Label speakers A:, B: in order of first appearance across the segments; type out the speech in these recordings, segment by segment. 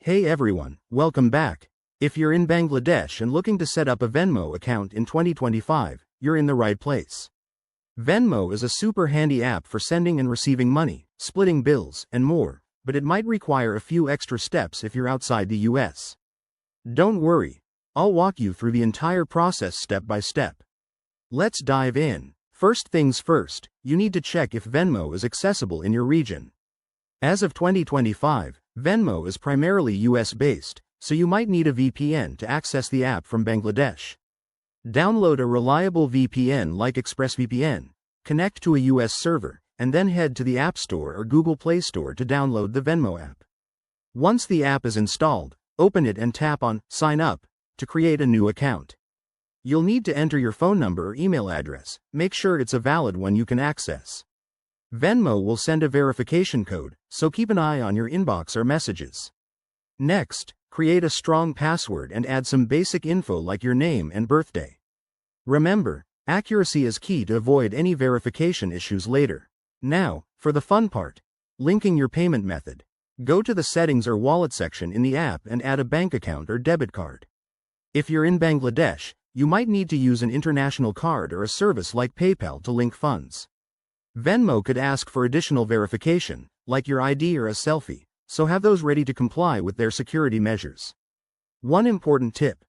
A: Hey everyone, welcome back. If you're in Bangladesh and looking to set up a Venmo account in 2025, you're in the right place. Venmo is a super handy app for sending and receiving money, splitting bills, and more, but it might require a few extra steps if you're outside the US. Don't worry, I'll walk you through the entire process step by step. Let's dive in. First things first, you need to check if Venmo is accessible in your region. As of 2025, Venmo is primarily US-based, so you might need a VPN to access the app from Bangladesh. Download a reliable VPN like ExpressVPN, connect to a US server, and then head to the App Store or Google Play Store to download the Venmo app. Once the app is installed, open it and tap on Sign Up to create a new account. You'll need to enter your phone number or email address. Make sure it's a valid one you can access. Venmo will send a verification code, so keep an eye on your inbox or messages. Next, create a strong password and add some basic info like your name and birthday. Remember, accuracy is key to avoid any verification issues later. Now, for the fun part, linking your payment method. Go to the settings or wallet section in the app and add a bank account or debit card. If you're in Bangladesh, you might need to use an international card or a service like PayPal to link funds. Venmo could ask for additional verification, like your ID or a selfie, so have those ready to comply with their security measures. One important tip.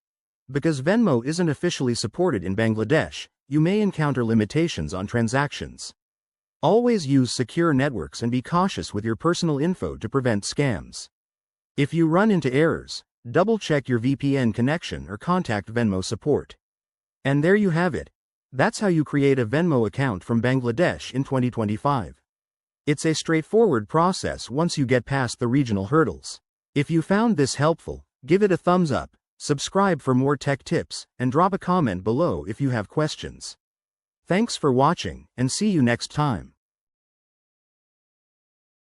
A: Because Venmo isn't officially supported in Bangladesh, you may encounter limitations on transactions. Always use secure networks and be cautious with your personal info to prevent scams. If you run into errors, double-check your VPN connection or contact Venmo support. And there you have it. That's how you create a Venmo account from Bangladesh in 2025. It's a straightforward process once you get past the regional hurdles. If you found this helpful, give it a thumbs up, subscribe for more tech tips, and drop a comment below if you have questions. Thanks for watching, and see you next time.